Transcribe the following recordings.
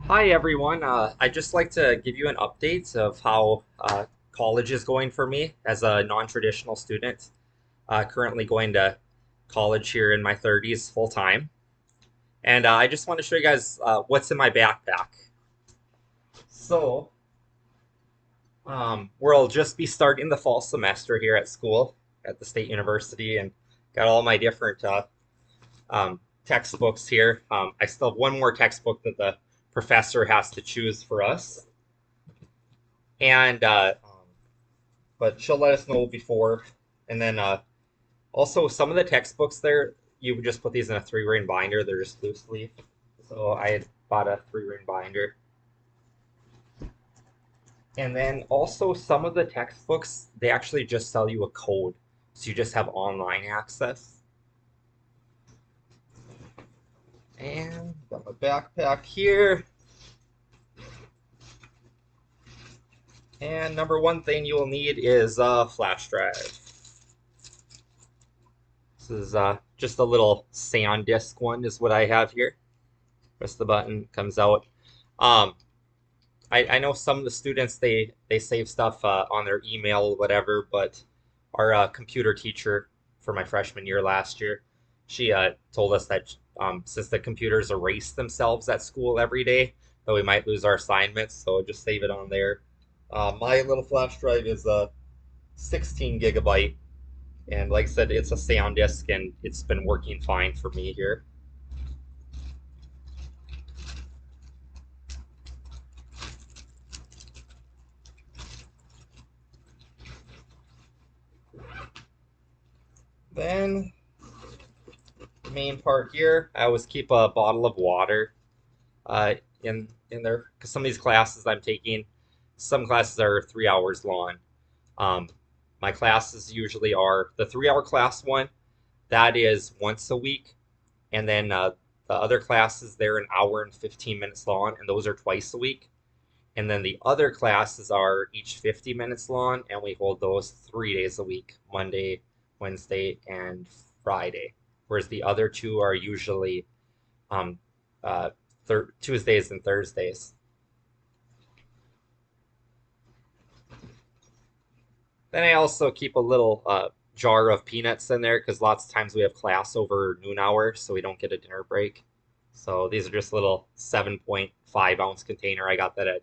Hi everyone. I'd just like to give you an update of how college is going for me as a non-traditional student. Currently going to college here in my 30s full time. And I just want to show you guys what's in my backpack. So, we'll just be starting the fall semester here at school at the State University and got all my different textbooks here. I still have one more textbook that the professor has to choose for us. And but she'll let us know before. And then also some of the textbooks there, you would just put these in a three-ring binder. They're just loose leaf. So I had bought a three-ring binder. And then also some of the textbooks, they actually just sell you a code. So you just have online access. And got my backpack here. And number one thing you will need is a flash drive. This is just a little SanDisk one is what I have here. Press the button, comes out. Um, I know some of the students they save stuff on their email or whatever, but our computer teacher for my freshman year last year, she told us that since the computers erase themselves at school every day, that we might lose our assignments, so just save it on there. My little flash drive is a 16 gigabyte, and like I said, it's a SanDisk, and it's been working fine for me here. Then main part here, I always keep a bottle of water uh, in there because some of these classes I'm taking, some classes are 3 hours long. Um, my classes usually are the 3 hour class one that is once a week, and then the other classes they're an hour and 15 minutes long, and those are twice a week. And then the other classes are each 50 minutes long, and we hold those 3 days a week, Monday, Wednesday, and Friday. Whereas the other two are usually um, uh, Tuesdays and Thursdays. Then I also keep a little jar of peanuts in there because lots of times we have class over noon hour, so we don't get a dinner break. So these are just little 7.5 ounce container. I got that at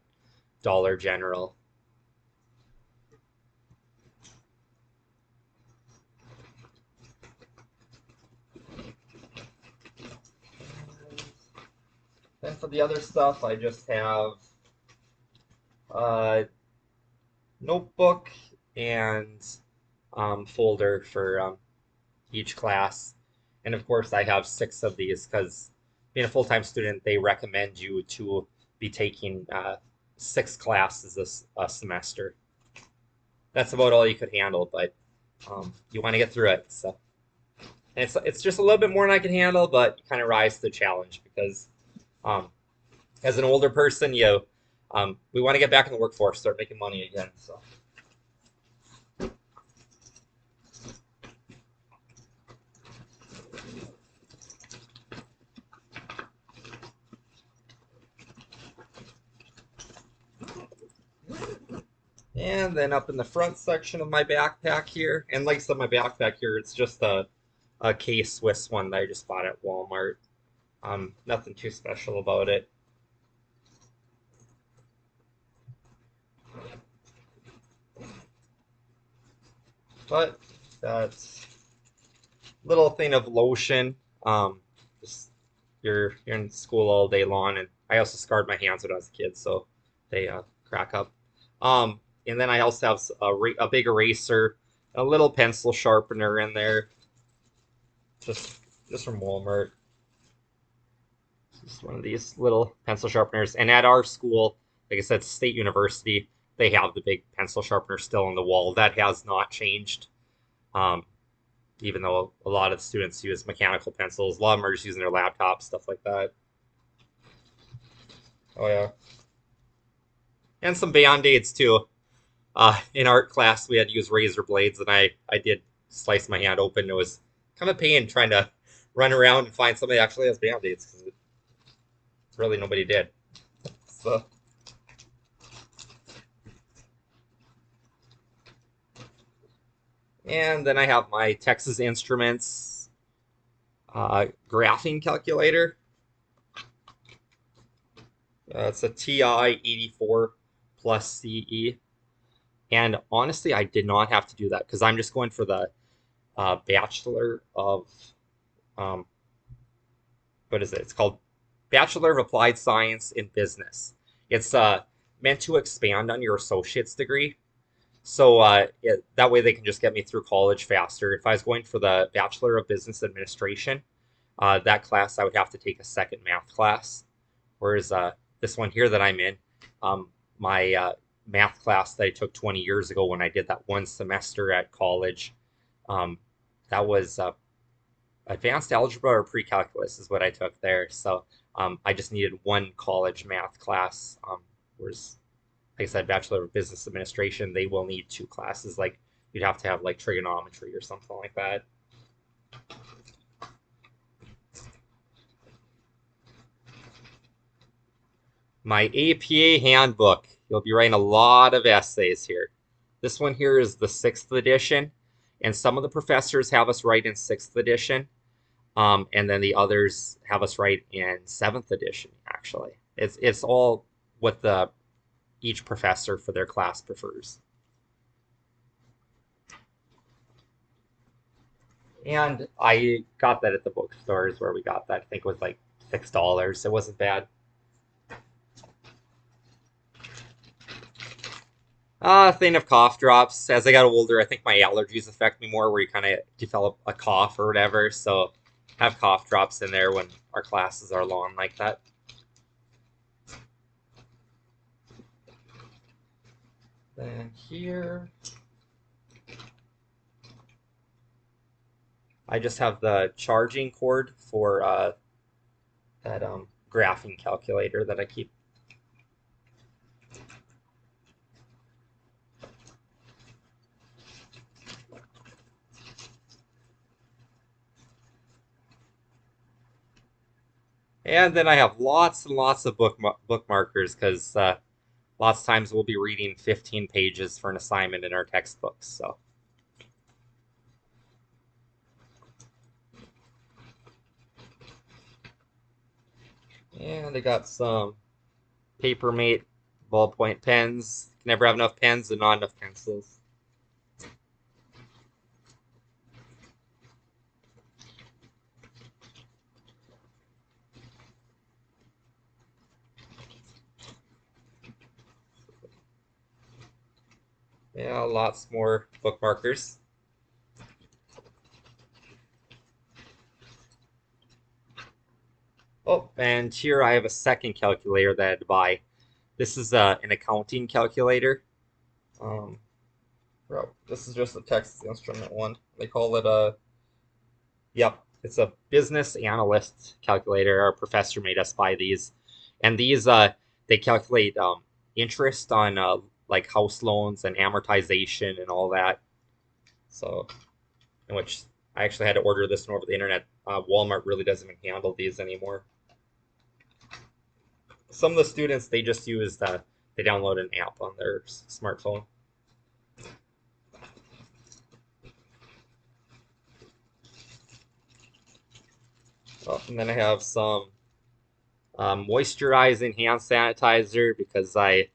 Dollar General. Then for the other stuff, I just have a notebook and folder for each class. And of course, I have six of these because being a full time student, they recommend you to be taking six classes a semester. That's about all you could handle, but you want to get through it. So and it's just a little bit more than I can handle, but you kind of rise to the challenge because um, as an older person, we want to get back in the workforce, start making money again. So. And then up in the front section of my backpack here, and like I said, my backpack here, it's just a K-Swiss one that I just bought at Walmart. Nothing too special about it. But that's little thing of lotion. Just you're in school all day long, and I also scarred my hands when I was a kid, so they crack up. And then I also have a big eraser, a little pencil sharpener in there, just just from Walmart. Just one of these little pencil sharpeners. And at our school, like I said, State University, they have the big pencil sharpener still on the wall. That has not changed. Um, Even though a lot of the students use mechanical pencils, a lot of them are just using their laptops, stuff like that. Oh yeah, and some band-aids too. In art class, we had to use razor blades, and I did slice my hand open. It was kind of a pain trying to run around and find somebody that actually has band-aids because really nobody did. So, and then I have my Texas Instruments graphing calculator. It's a TI 84 plus CE. And honestly, I did not have to do that because I'm just going for the Bachelor of, um, what is it? It's called Bachelor of Applied Science in Business. It's meant to expand on your associate's degree. So that way they can just get me through college faster. If I was going for the Bachelor of Business Administration, that class I would have to take a second math class. Whereas this one here that I'm in, my math class that I took 20 years ago when I did that one semester at college, um, that was advanced algebra or pre-calculus is what I took there. So I just needed one college math class. Whereas, like I said, Bachelor of Business Administration, they will need two classes. Like you'd have to have like trigonometry or something like that. My APA handbook. You'll be writing a lot of essays here. This one here is the 6th edition, and some of the professors have us write in 6th edition, and then the others have us write in 7th edition, actually. It's all what each professor for their class prefers. And I got that at the bookstores where we got that. I think it was like $6. It wasn't bad. Thing of cough drops. As I got older, I think my allergies affect me more, where you kind of develop a cough or whatever. So have cough drops in there when our classes are long like that. Then here, I just have the charging cord for that graphing calculator that I keep. And then I have lots and lots of bookmarkers because lots of times we'll be reading 15 pages for an assignment in our textbooks. So. And I got some Papermate ballpoint pens. Can never have enough pens and not enough pencils. Yeah, lots more bookmarkers. Oh, and here I have a second calculator that I had to buy. This is an accounting calculator. Um, this is just a Texas Instrument one. They call it a, yep, it's a business analyst calculator. Our professor made us buy these. And these, they calculate interest on like house loans and amortization and all that. So, in which I actually had to order this one over the internet. Walmart really doesn't even handle these anymore. Some of the students, they just use they download an app on their smartphone. Oh, and then I have some moisturizing hand sanitizer because I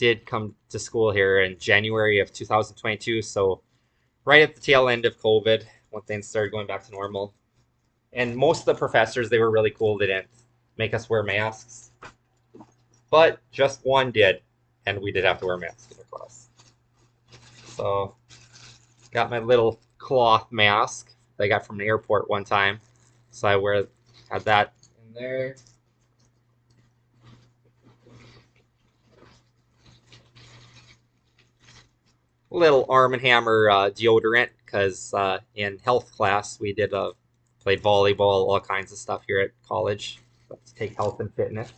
did come to school here in January of 2022, so right at the tail end of COVID, when things started going back to normal. And most of the professors, they were really cool. They didn't make us wear masks, but just one did, and we did have to wear masks in our class. So got my little cloth mask that I got from the airport one time. So I had that in there. Little Arm & Hammer deodorant because in health class we played volleyball, all kinds of stuff here at college. Let's take health and fitness.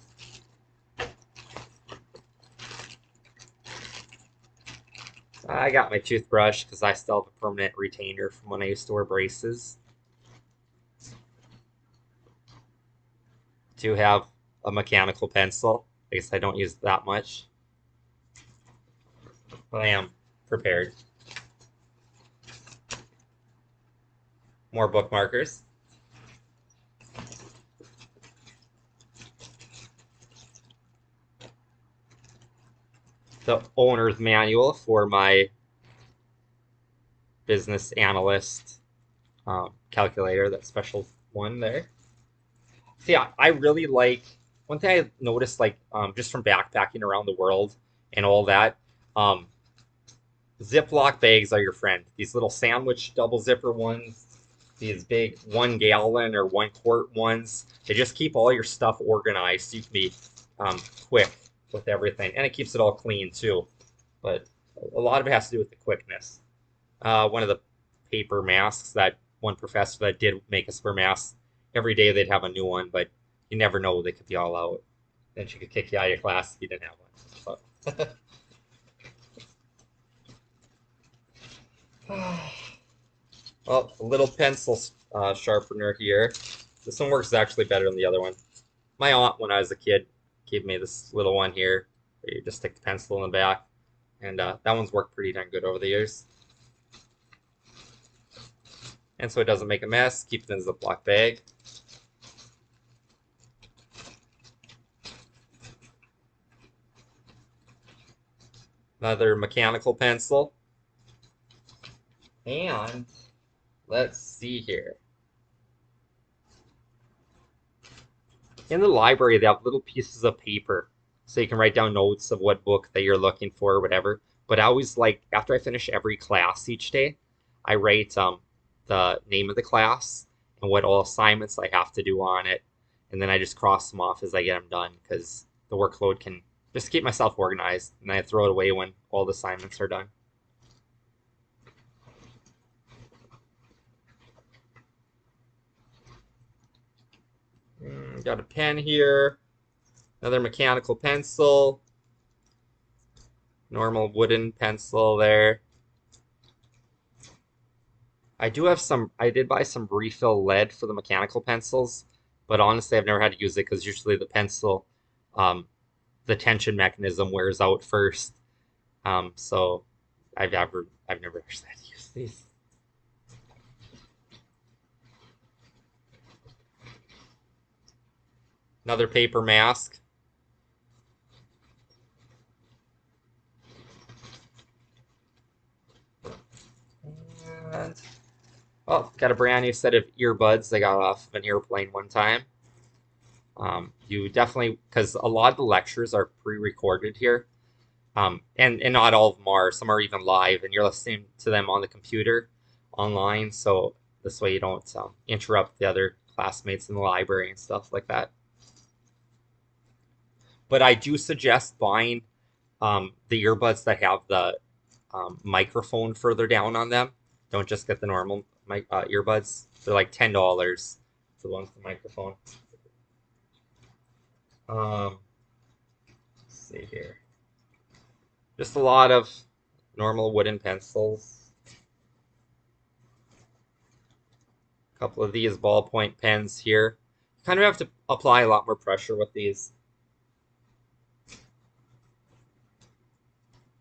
I got my toothbrush because I still have a permanent retainer from when I used to wear braces. To have a mechanical pencil I guess I don't use that much, but I am prepared. More bookmarkers. The owner's manual for my business analyst calculator, that special one there. So yeah, I really like, one thing I noticed, like just from backpacking around the world and all that, um, Ziploc bags are your friend. These little sandwich double zipper ones, these big 1 gallon or 1 quart ones, they just keep all your stuff organized so you can be quick with everything. And it keeps it all clean too. But a lot of it has to do with the quickness. One of the paper masks, that one professor that did make us wear masks, every day they'd have a new one, but you never know, they could be all out. Then she could kick you out of your class if you didn't have one. But well, a little pencil sharpener here. This one works actually better than the other one. My aunt, when I was a kid, gave me this little one here where you just stick the pencil in the back, and that one's worked pretty darn good over the years. And so it doesn't make a mess, keep it in a Ziploc bag. Another mechanical pencil. And let's see here. In the library, they have little pieces of paper so you can write down notes of what book that you're looking for or whatever. But I always like, after I finish every class each day, I write the name of the class and what all assignments I have to do on it. And then I just cross them off as I get them done, because the workload can just keep myself organized, and I throw it away when all the assignments are done. Got a pen here, another mechanical pencil, normal wooden pencil there. I did buy some refill lead for the mechanical pencils, but honestly I've never had to use it because usually the pencil, the tension mechanism wears out first. So I've never actually had to use these. Another paper mask. And oh, got a brand new set of earbuds I got off of an airplane one time. You definitely, because a lot of the lectures are pre-recorded here, and not all of them are. Some are even live, and you're listening to them on the computer online. So this way you don't interrupt the other classmates in the library and stuff like that. But I do suggest buying the earbuds that have the microphone further down on them. Don't just get the normal earbuds. They're like $10 for the ones with the microphone. Let's see here. Just a lot of normal wooden pencils. A couple of these ballpoint pens here. You kind of have to apply a lot more pressure with these.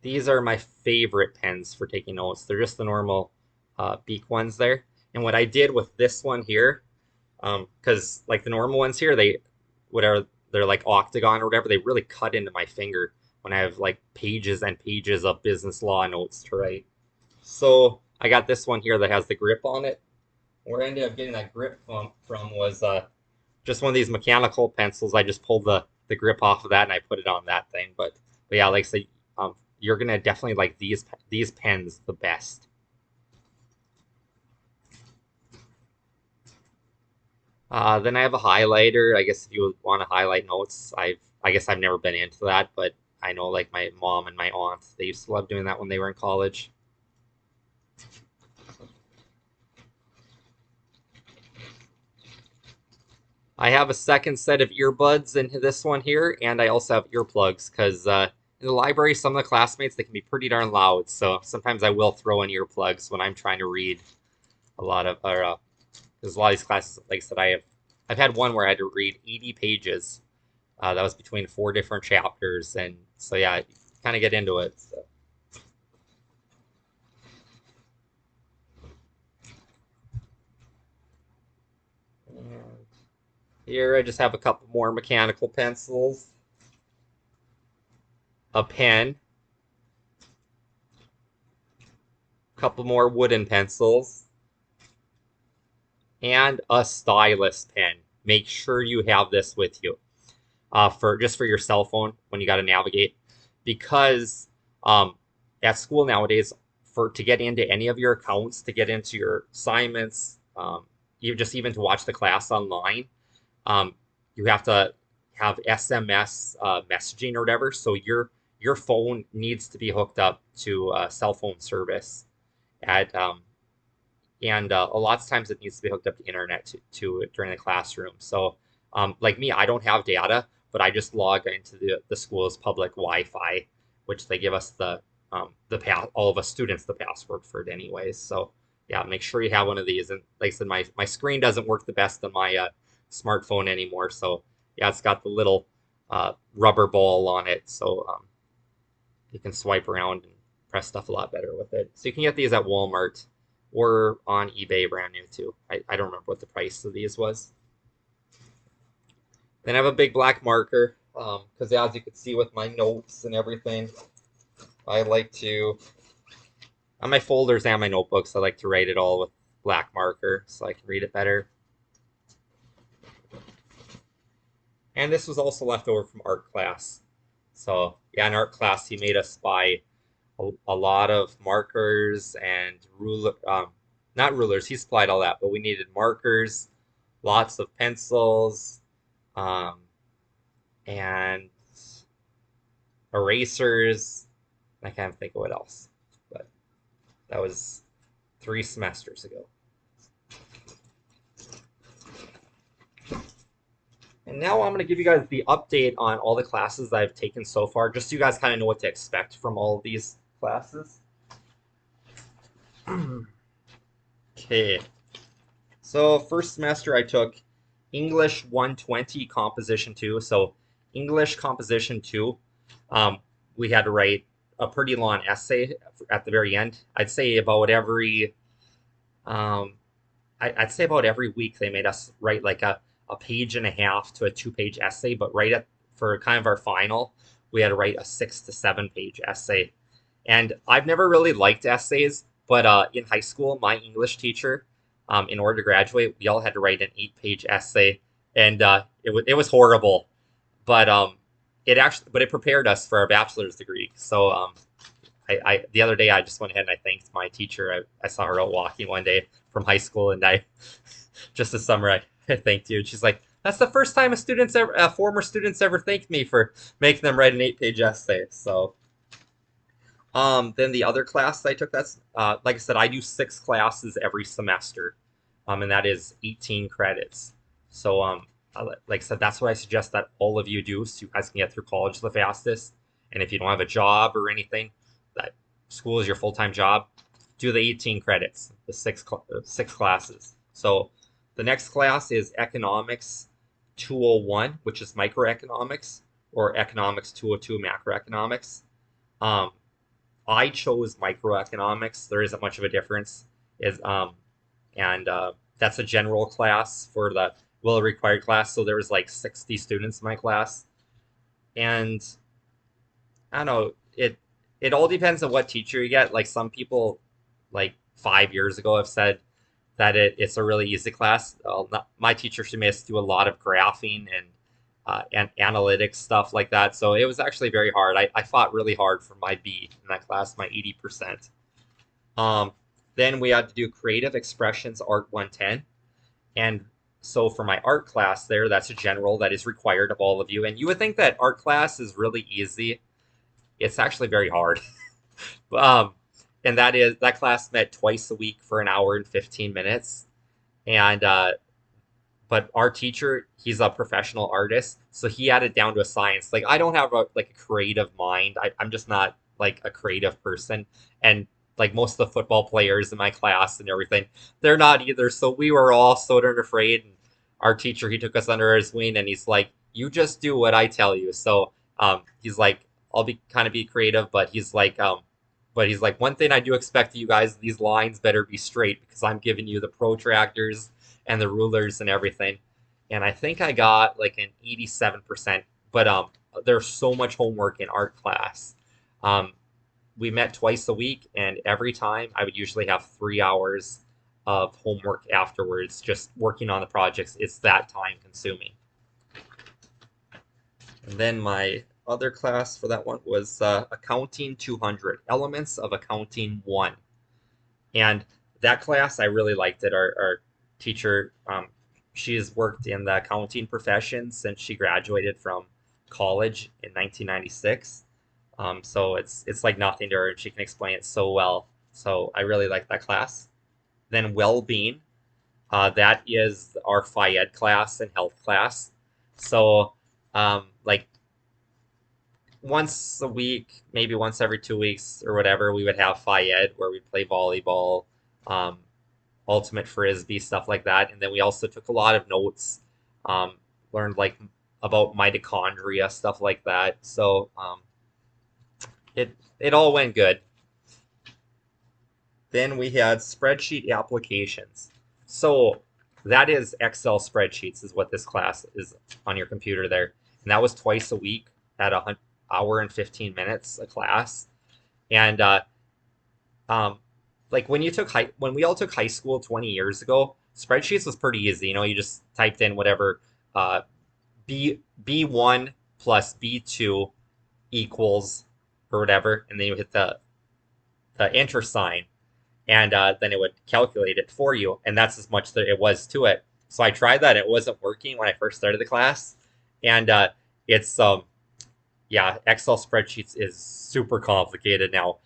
These are my favorite pens for taking notes. They're just the normal Bic ones there. And what I did with this one here, because like the normal ones here, they're like octagon or whatever, they really cut into my finger when I have like pages and pages of business law notes to write. So I got this one here that has the grip on it. Where I ended up getting that grip from was just one of these mechanical pencils. I just pulled the grip off of that and I put it on that thing. But yeah, like I said, you're gonna definitely like these pens the best. Then I have a highlighter. I guess if you want to highlight notes, I guess I've never been into that, but I know like my mom and my aunt, they used to love doing that when they were in college. I have a second set of earbuds into this one here, and I also have earplugs because in the library, some of the classmates, they can be pretty darn loud. So sometimes I will throw in earplugs when I'm trying to read a lot of, because a lot of these classes, like I said, I've had one where I had to read 80 pages That was between 4 different chapters, and so yeah, kind of get into it. So. And here I just have a couple more mechanical pencils, a pen, a couple more wooden pencils, and a stylus pen. Make sure you have this with you for just for your cell phone when you got to navigate, because um, at school nowadays, for to get into any of your accounts, to get into your assignments, even to watch the class online, um, you have to have SMS messaging or whatever. So your phone needs to be hooked up to cell phone service at and a lot of times it needs to be hooked up to internet to during the classroom. So, like me, I don't have data, but I just log into the school's public Wi-Fi, which they give us the pass all of us students the password for it anyways. So yeah, make sure you have one of these. And like I said, my screen doesn't work the best on my smartphone anymore. So yeah, it's got the little rubber ball on it, so you can swipe around and press stuff a lot better with it. So you can get these at Walmart or on eBay brand new too. I don't remember what the price of these was. Then I have a big black marker because as you can see with my notes and everything, I like to, on my folders and my notebooks, I like to write it all with black marker so I can read it better. And this was also left over from art class. So yeah, in art class, he made us buy a lot of markers and ruler, not rulers. He supplied all that, but we needed markers, lots of pencils, um, and erasers. I can't think of what else, but that was 3 semesters ago. And now I'm going to give you guys the update on all the classes that I've taken so far, just so you guys kind of know what to expect from all of these classes. Okay. So first semester I took English 120 Composition 2. So English Composition 2, um, we had to write a pretty long essay at the very end. I'd say about every um, I'd say about every week they made us write like a page and a half to a 2 page essay, but right at for kind of our final, we had to write a 6 to 7 page essay. And I've never really liked essays, but in high school, my English teacher, in order to graduate, we all had to write an 8 page essay, and it was horrible, but it prepared us for our bachelor's degree. So I the other day I just went ahead and I thanked my teacher. I saw her out walking one day from high school, and I just this summer I thanked you. And she's like, "That's the first time a former students ever thanked me for making them write an 8 page essay." So then the other class that I took, that's like I said, I do 6 classes every semester, and that is 18 credits. So like I said, that's what I suggest that all of you do, so you guys can get through college the fastest. And if you don't have a job or anything, that school is your full-time job, do the 18 credits, the six classes. So the next class is Economics 201, which is microeconomics, or Economics 202, macroeconomics. Um, I chose microeconomics. There isn't much of a difference. Is and That's a general class for the will required class. So there was like 60 students in my class, and I don't know. It all depends on what teacher you get. Like some people, like 5 years ago, have said that it's a really easy class. My teacher, she made us do a lot of graphing and analytics stuff like that. So it was actually very hard. I fought really hard for my B in that class, my 80%. Um, then we had to do creative expressions, art 110. And so for my art class there, that's a general that is required of all of you. And you would think that art class is really easy. It's actually very hard. um, and that class met twice a week for an hour and 15 minutes. And but our teacher, he's a professional artist, so he had it down to a science. Like I don't have like a creative mind. I'm just not like a creative person, and like most of the football players in my class and everything, they're not either. So we were all so darn afraid. And our teacher, he took us under his wing, and he's like, you just do what I tell you. So he's like, I'll be kind of be creative, but he's like, one thing I do expect of you guys, these lines better be straight because I'm giving you the protractors and the rulers and everything. And I think I got like an 87%. But there's so much homework in art class. Um, we met twice a week, and every time I would usually have 3 hours of homework afterwards, just working on the projects. It's that time consuming. And then my other class for that one was Accounting 200, Elements of Accounting 1. And that class, I really liked it. Our teacher, she has worked in the accounting profession since she graduated from college in 1996. So it's like nothing to her, and she can explain it so well. So I really like that class. Then well-being, that is our Phy Ed class and health class. So like once a week, maybe once every 2 weeks or whatever, we would have Phi Ed where we'd play volleyball, um, ultimate frisbee, stuff like that. And then we also took a lot of notes, learned like about mitochondria, stuff like that. So it all went good. Then we had spreadsheet applications. So that is Excel spreadsheets is what this class is on your computer there. And that was twice a week at a hour and 15 minutes a class. And um, like when when we all took high school 20 years ago, spreadsheets was pretty easy. You know, you just typed in whatever uh, B1 plus B2 equals or whatever, and then you hit the enter sign, and then it would calculate it for you, and that's as much that it was to it. So I tried that; it wasn't working when I first started the class, and it's yeah, Excel spreadsheets is super complicated now.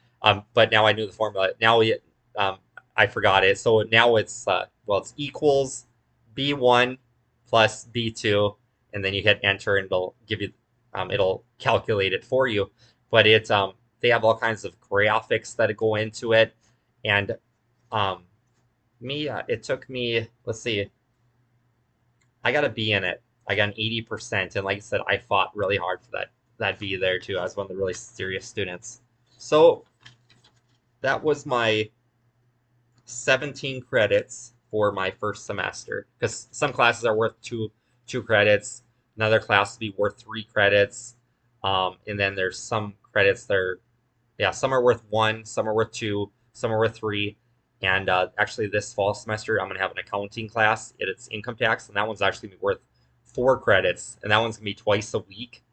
But now I knew the formula. Now I forgot it. So now it's well, it's equals B1 plus B2, and then you hit enter, and it'll give you it'll calculate it for you. But it's they have all kinds of graphics that go into it, and um, it took me, let's see, I got a B in it. I got an 80%, and like I said, I fought really hard for that B there too. I was one of the really serious students. So that was my 17 credits for my first semester, because some classes are worth two credits, another class will be worth 3 credits, and then there's some credits that are, yeah, some are worth 1, some are worth 2, some are worth 3. And actually, this fall semester, I'm going to have an accounting class. It's income tax, and that one's actually going to be worth 4 credits, and that one's going to be twice a week.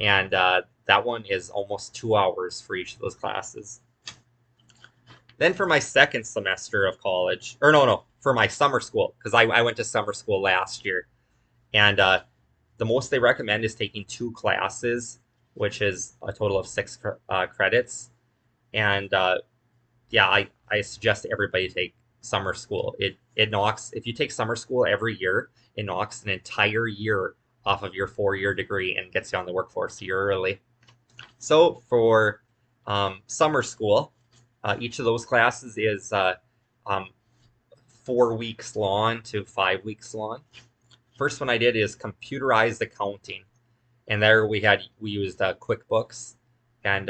And that one is almost 2 hours for each of those classes. Then for my second semester of college, or no, for my summer school, because I went to summer school last year, and the most they recommend is taking 2 classes, which is a total of 6 credits. And yeah, I suggest everybody take summer school. It knocks, if you take summer school every year, it knocks an entire year off of your 4-year degree and gets you on the workforce a year early. So for summer school, each of those classes is 4 weeks long to 5 weeks long. First one I did is computerized accounting, and there we used QuickBooks, and